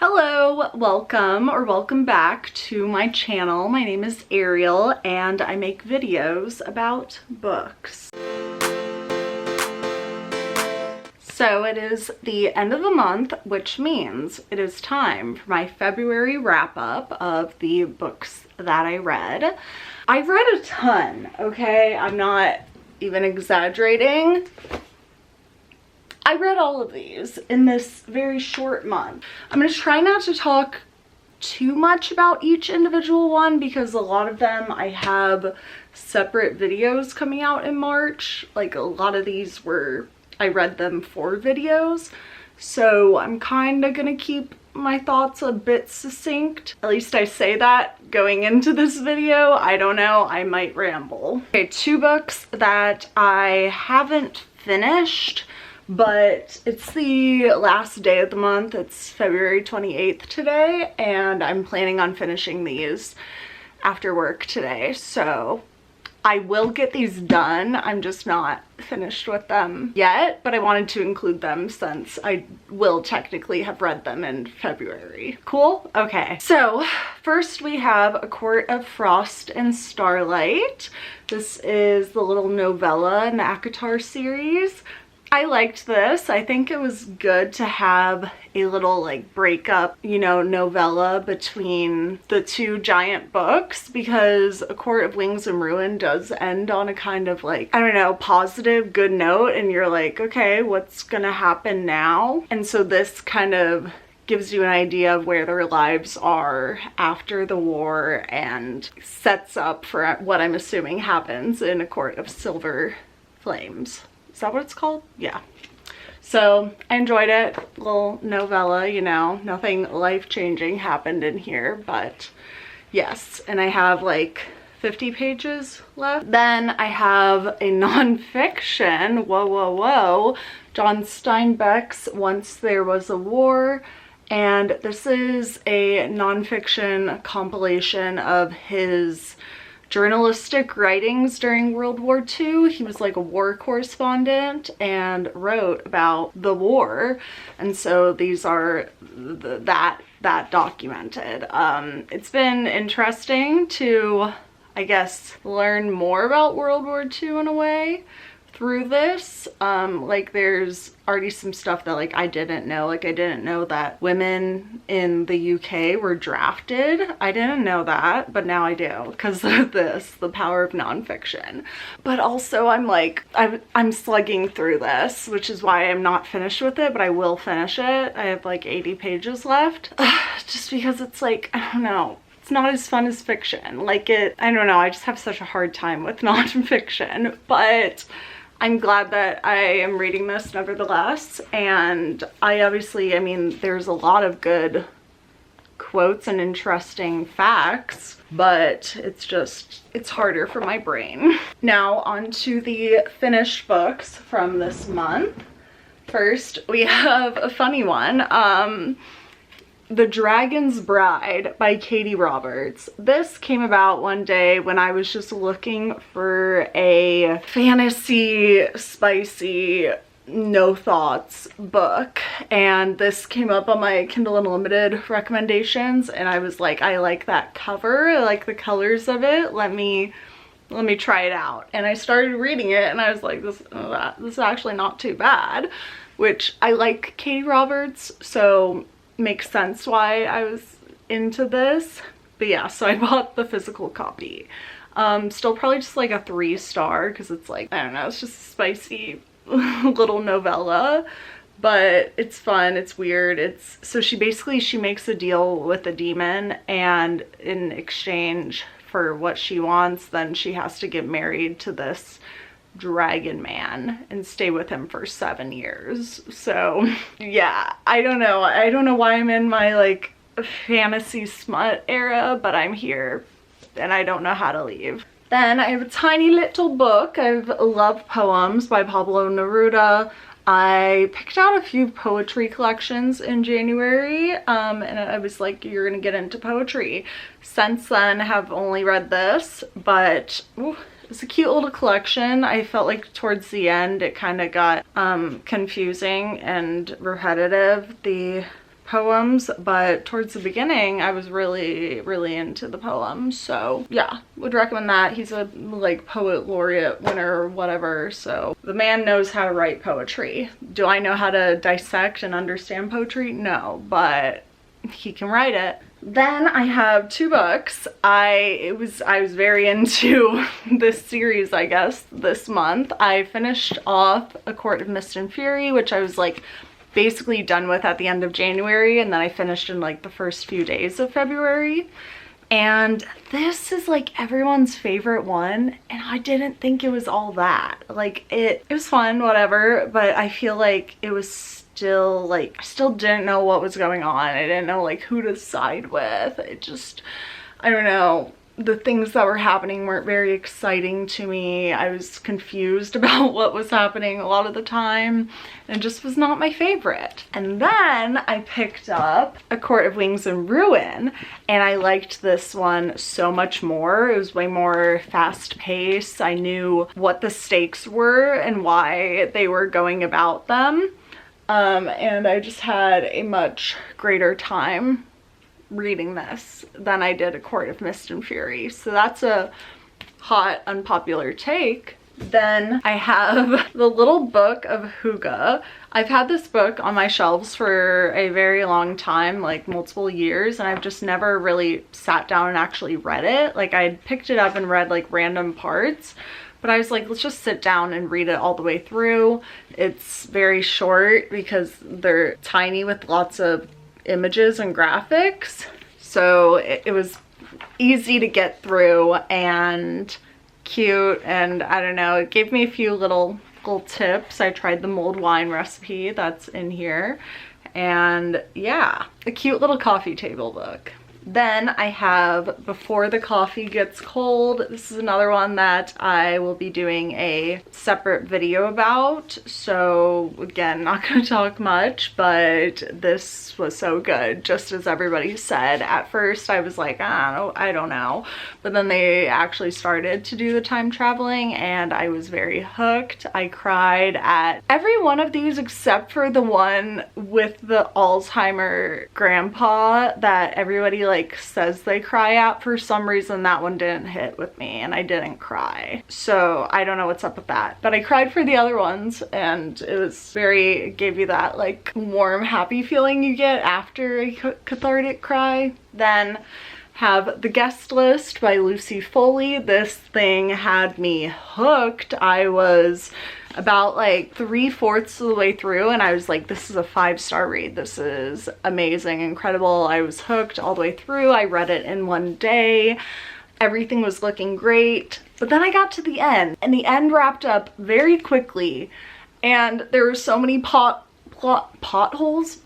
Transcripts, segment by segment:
Hello, welcome back to my channel. My name is Ariel and I make videos about books. So it is the end of the month, which means it is time for my February wrap up of the books that I read. I've read a ton, okay? I'm not even exaggerating. I read all of these in this very short month. I'm going to try not to talk too much about each individual one because a lot of them I have separate videos coming out in March. Like a lot of these I read them for videos. So I'm kind of going to keep my thoughts a bit succinct. At least I say that going into this video. I don't know, I might ramble. Okay, two books that I haven't finished, but it's the last day of the month. It's February 28th today, and I'm planning on finishing these after work today. So I will get these done. I'm just not finished with them yet, but I wanted to include them since I will technically have read them in February. Cool? Okay. So first we have A Quart of Frost and Starlight. This is the little novella in the ACOTAR series. I liked this. I think it was good to have a little like breakup, you know, novella between the two giant books because A Quart of Wings and Ruin does end on a kind of like, I don't know, positive, good note, and you're like, okay, what's gonna happen now? And so this kind of gives you an idea of where their lives are after the war and sets up for what I'm assuming happens in A Quart of Silver Flames. Is that what it's called? Yeah. So I enjoyed it. Little novella, you know, nothing life-changing happened in here, but yes. And I have like 50 pages left. Then I have a nonfiction, whoa, John Steinbeck's Once There Was a War. And this is a nonfiction compilation of his journalistic writings during World War II. He was like a war correspondent and wrote about the war, and so these are that documented. It's been interesting to, I guess, learn more about World War II in a way through this. Like there's already some stuff that like I didn't know. Like I didn't know that women in the UK were drafted. I didn't know that, but now I do because of this, the power of nonfiction. But also I'm like, I'm slugging through this, which is why I'm not finished with it, but I will finish it. I have like 80 pages left. Just because it's like, I don't know, it's not as fun as fiction. Like I don't know, I just have such a hard time with nonfiction, but I'm glad that I am reading this nevertheless. And I mean, there's a lot of good quotes and interesting facts, but it's harder for my brain. Now on to the finished books from this month. First, we have a funny one. The Dragon's Bride by Katie Roberts. This came about one day when I was just looking for a fantasy, spicy, no thoughts book, and this came up on my Kindle Unlimited recommendations, and I was like, I like that cover, I like the colors of it, let me try it out. And I started reading it and I was like, this is actually not too bad, which I like Katie Roberts, so makes sense why I was into this. But yeah, so I bought the physical copy. Still probably just like a 3-star because it's like, I don't know, it's just a spicy little novella, but it's fun, it's weird. So she makes a deal with a demon, and in exchange for what she wants, then she has to get married to this dragon man and stay with him for 7 years. So yeah, I don't know why I'm in my like fantasy smut era, but I'm here and I don't know how to leave. Then I have a tiny little book of love poems by Pablo Neruda. I picked out a few poetry collections in January, and I was like, you're gonna get into poetry. Since then, have only read this, but ooh, it's a cute little collection. I felt like towards the end it kind of got confusing and repetitive. The poems, but towards the beginning I was really into the poems. So yeah, would recommend that. He's a like poet laureate winner or whatever, so the man knows how to write poetry. Do I know how to dissect and understand poetry? No, but he can write it. Then I have 2 books. I was very into this series, I guess, this month. I finished off A Quart of Mist and Fury, which I was like basically done with at the end of January, and then I finished in like the first few days of February. And this is like everyone's favorite one, and I didn't think it was all that. Like it was fun, whatever, but I feel like it was still like, I still didn't know what was going on. I didn't know like who to side with. It just, I don't know. The things that were happening weren't very exciting to me. I was confused about what was happening a lot of the time, and it just was not my favorite. And then I picked up A Court of Wings and Ruin, and I liked this one so much more. It was way more fast-paced. I knew what the stakes were and why they were going about them. And I just had a much greater time reading this than I did A Court of Mist and Fury. So that's a hot, unpopular take. Then I have the little Book of Hygge. I've had this book on my shelves for a very long time, like multiple years, and I've just never really sat down and actually read it. Like I picked it up and read like random parts, but I was like, let's just sit down and read it all the way through. It's very short because they're tiny with lots of images and graphics. So it was easy to get through and cute, and I don't know, it gave me a few little tips. I tried the mulled wine recipe that's in here, and yeah, a cute little coffee table book. Then I have Before the Coffee Gets Cold. This is another one that I will be doing a separate video about. So again, not gonna talk much, but this was so good, just as everybody said. At first I was like, I don't know. But then they actually started to do the time traveling and I was very hooked. I cried at every one of these except for the one with the Alzheimer grandpa that everybody like says they cry at. For some reason that one didn't hit with me and I didn't cry, so I don't know what's up with that, but I cried for the other ones, and it gave you that like warm happy feeling you get after a cathartic cry. Then have The Guest List by Lucy Foley. This thing had me hooked. I was about like 3/4 of the way through and I was like, this is a 5-star read. This is amazing, incredible. I was hooked all the way through. I read it in one day. Everything was looking great. But then I got to the end, and the end wrapped up very quickly, and there were so many plot holes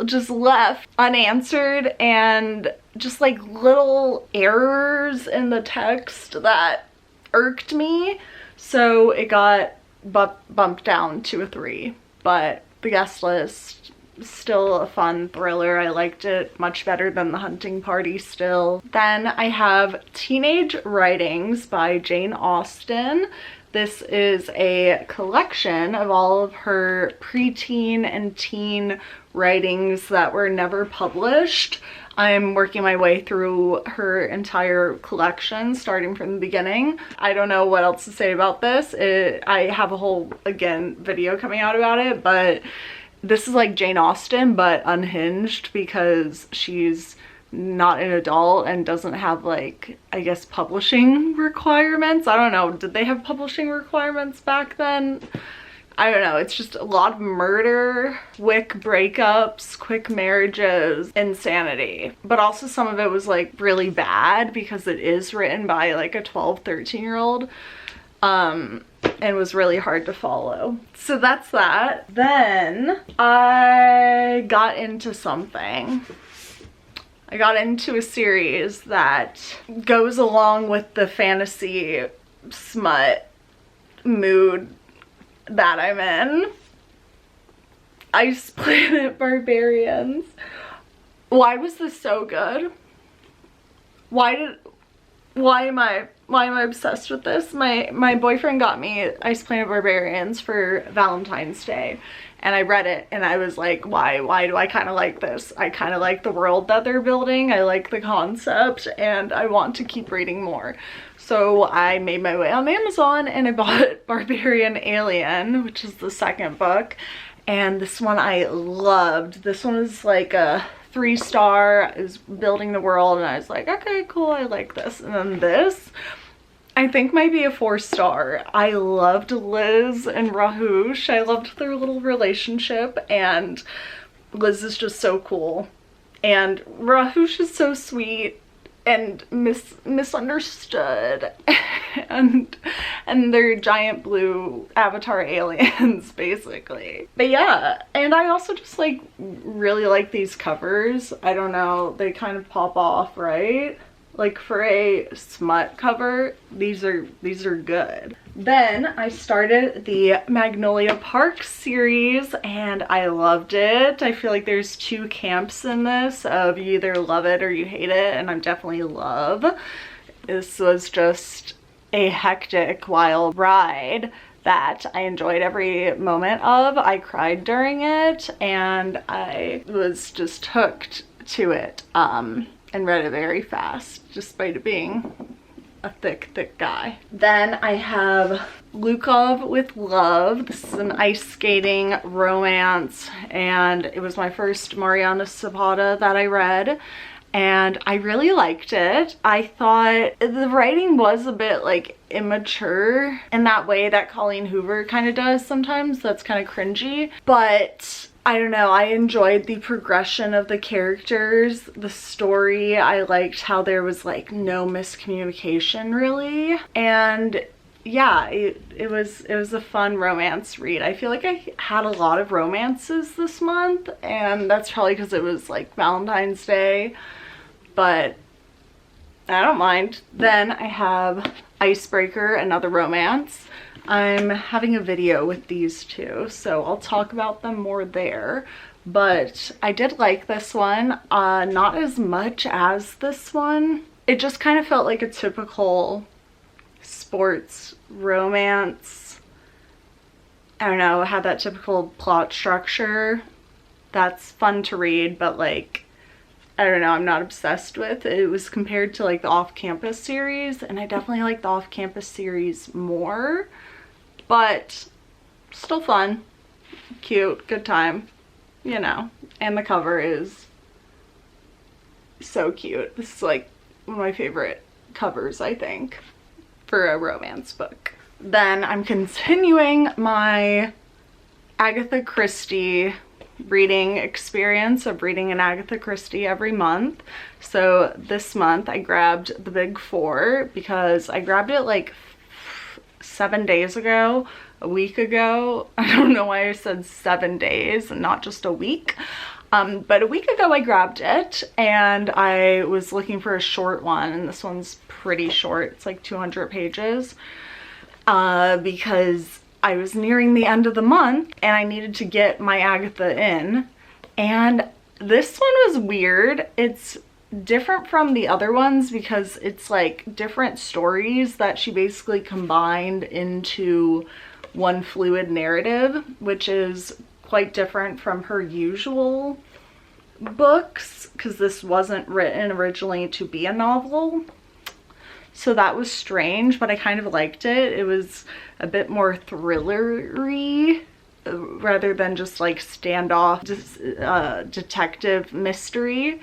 just left unanswered, and just like little errors in the text that irked me. So it got bumped down to a 3, but The Guest List, still a fun thriller. I liked it much better than The Hunting Party still. Then I have Teenage Writings by Jane Austen. This is a collection of all of her preteen and teen writings that were never published. I'm working my way through her entire collection, starting from the beginning. I don't know what else to say about this. I have a whole, again, video coming out about it, but this is like Jane Austen, but unhinged, because she's not an adult and doesn't have like, I guess, publishing requirements. I don't know, did they have publishing requirements back then? I don't know, it's just a lot of murder, quick breakups, quick marriages, insanity. But also some of it was like really bad because it is written by like a 12-13-year-old, and was really hard to follow. So that's that. Then I got into something. I got into a series that goes along with the fantasy smut mood that I'm in. Planet Barbarians. Why was this so good? Why am I obsessed with this? My boyfriend got me Planet Barbarians for Valentine's Day, and I read it and I was like, why do I kind of like this? I kind of like the world that they're building. I like the concept and I want to keep reading more. So I made my way on Amazon and I bought Barbarian Alien, which is the second book. And this one I loved. This one was like a 3-star. I was building the world and I was like, okay, cool, I like this. And then this, I think might be a 4-star. I loved Liz and Rahush. I loved their little relationship and Liz is just so cool. And Rahush is so sweet and misunderstood. and they're giant blue avatar aliens basically. But yeah, and I also just like really like these covers. I don't know, they kind of pop off, right? Like for a smut cover, these are good. Then I started the Magnolia Park series and I loved it. I feel like there's 2 camps in this of you either love it or you hate it, and I'm definitely love. This was just a hectic, wild ride that I enjoyed every moment of. I cried during it and I was just hooked to it. And read it very fast, despite it being a thick guy. Then I have Lukov with Love. This is an ice skating romance, and it was my first Mariana Zapata that I read, and I really liked it. I thought the writing was a bit like immature in that way that Colleen Hoover kind of does sometimes. That's kind of cringy, but I don't know, I enjoyed the progression of the characters, the story. I liked how there was like no miscommunication really. And yeah, it was a fun romance read. I feel like I had a lot of romances this month, and that's probably because it was like Valentine's Day, but I don't mind. Then I have Icebreaker, another romance. I'm having a video with these 2, so I'll talk about them more there. But I did like this one, not as much as this one. It just kind of felt like a typical sports romance. I don't know, it had that typical plot structure that's fun to read, but like, I don't know, I'm not obsessed with. It was compared to like the Off-Campus series, and I definitely like the Off-Campus series more. But still fun, cute, good time, you know. And the cover is so cute. This is like one of my favorite covers, I think, for a romance book. Then I'm continuing my Agatha Christie reading experience of reading an Agatha Christie every month. So this month I grabbed The Big Four because I grabbed it like 7 days ago, a week ago. I don't know why I said 7 days and not just a week. But a week ago I grabbed it and I was looking for a short one, and this one's pretty short. It's like 200 pages because I was nearing the end of the month and I needed to get my Agatha in. And this one was weird. It's different from the other ones because it's like different stories that she basically combined into one fluid narrative, which is quite different from her usual books because this wasn't written originally to be a novel. So that was strange, but I kind of liked it. It was a bit more thriller-y rather than just like standoff detective mystery.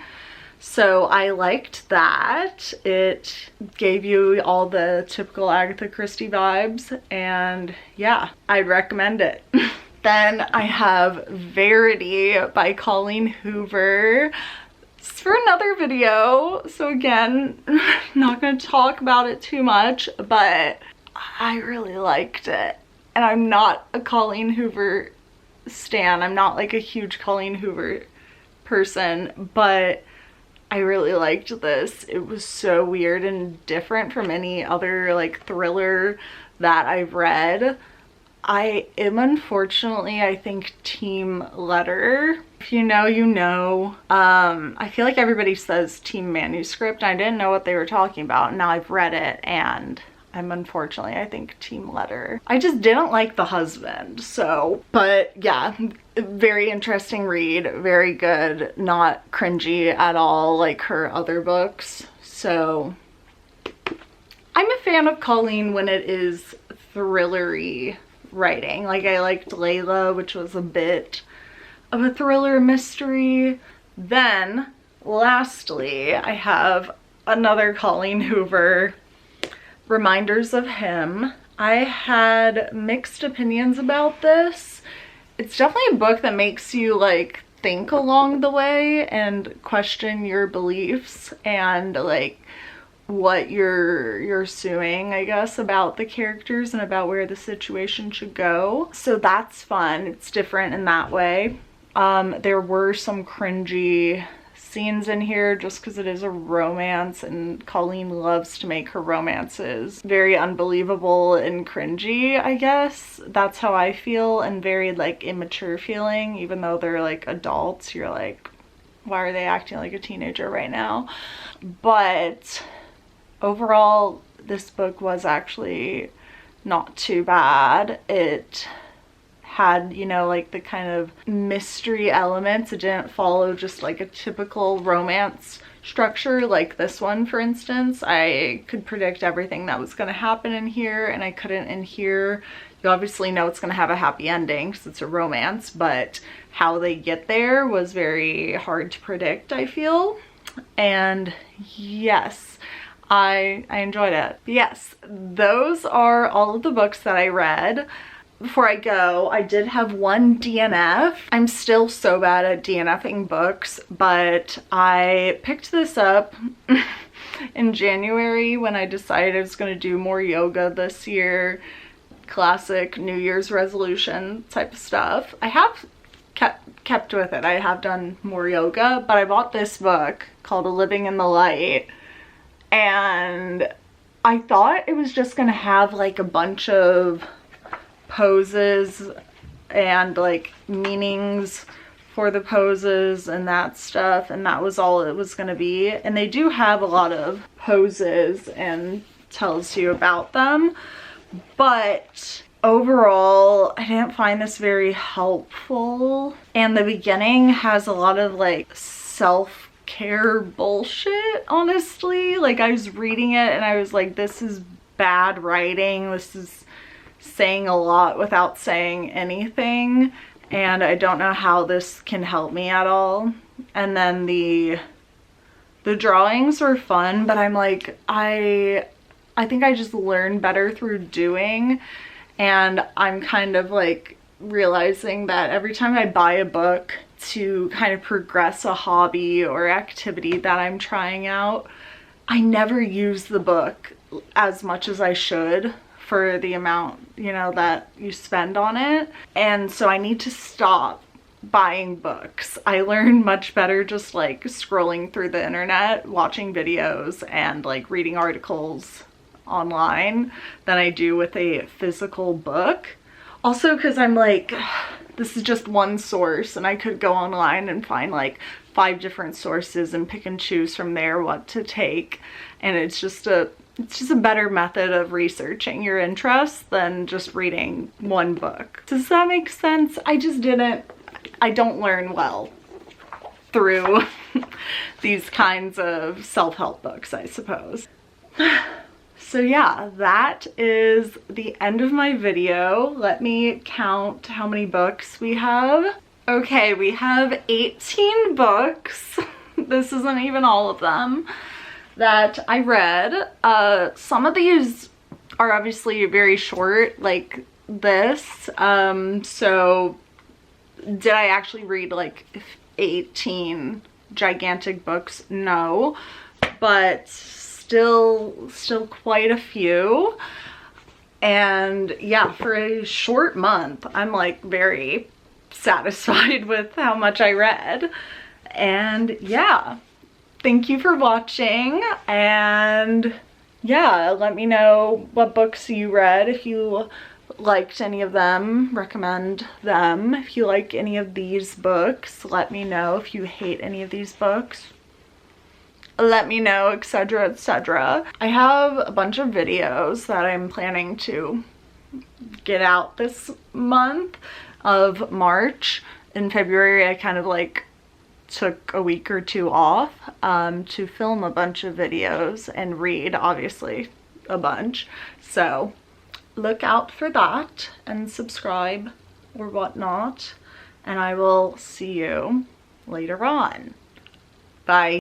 So I liked that. It gave you all the typical Agatha Christie vibes, and yeah, I'd recommend it. Then I have Verity by Colleen Hoover. It's for another video, so again, not going to talk about it too much, but I really liked it. And I'm not a Colleen Hoover stan. I'm not like a huge Colleen Hoover person, but I really liked this. It was so weird and different from any other like thriller that I've read. I am unfortunately, I think, team letter. If you know, you know. I feel like everybody says team manuscript. I didn't know what they were talking about, and now I've read it and I'm unfortunately, I think, team letter. I just didn't like the husband, so, but yeah, very interesting read, very good, not cringy at all like her other books. So I'm a fan of Colleen when it is thrillery writing. Like I liked Layla, which was a bit of a thriller mystery. Then lastly, I have another Colleen Hoover, Reminders of Him. I had mixed opinions about this. It's definitely a book that makes you like think along the way and question your beliefs and like what you're assuming, I guess, about the characters and about where the situation should go. So that's fun. It's different in that way. There were some cringy scenes in here just because it is a romance, and Colleen loves to make her romances very unbelievable and cringy, I guess. That's how I feel, and very like immature feeling. Even though they're like adults, you're like, why are they acting like a teenager right now? But overall, this book was actually not too bad. It had, you know, like the kind of mystery elements. It didn't follow just like a typical romance structure like this one, for instance. I could predict everything that was going to happen in here, and I couldn't in here. You obviously know it's going to have a happy ending because it's a romance, but how they get there was very hard to predict, I feel. And yes, I enjoyed it. Yes, those are all of the books that I read. Before I go, I did have one DNF. I'm still so bad at DNFing books, but I picked this up in January when I decided I was going to do more yoga this year. Classic New Year's resolution type of stuff. I have kept with it. I have done more yoga, but I bought this book called A Living in the Light, and I thought it was just going to have like a bunch of poses and like meanings for the poses and that stuff, and that was all it was going to be. And they do have a lot of poses and tells you about them, but overall I didn't find this very helpful. And the beginning has a lot of like self-care bullshit, honestly. Like I was reading it and I was like, this is bad writing, this is saying a lot without saying anything, and I don't know how this can help me at all. And then the drawings were fun, but I'm like, I think I just learn better through doing, and I'm kind of like realizing that every time I buy a book to kind of progress a hobby or activity that I'm trying out, I never use the book as much as I should for the amount, you know, that you spend on it. And so I need to stop buying books. I learn much better just like scrolling through the internet, watching videos, and like reading articles online than I do with a physical book. Also because I'm like, this is just one source, and I could go online and find like 5 different sources and pick and choose from there what to take. And it's just a better method of researching your interests than just reading one book. Does that make sense? I don't learn well through these kinds of self-help books, I suppose. So yeah, that is the end of my video. Let me count how many books we have. Okay, we have 18 books. This isn't even all of them that I read. Some of these are obviously very short, like this. So did I actually read like 18 gigantic books? No, but still quite a few. And yeah, for a short month, I'm like very satisfied with how much I read. And yeah, thank you for watching, and yeah, let me know what books you read, if you liked any of them, recommend them. If you like any of these books, let me know. If you hate any of these books, let me know, etc, etc. I have a bunch of videos that I'm planning to get out this month of March. In February I kind of like took a week or two off to film a bunch of videos and read, obviously, a bunch. So look out for that and subscribe or whatnot, and I will see you later on. Bye.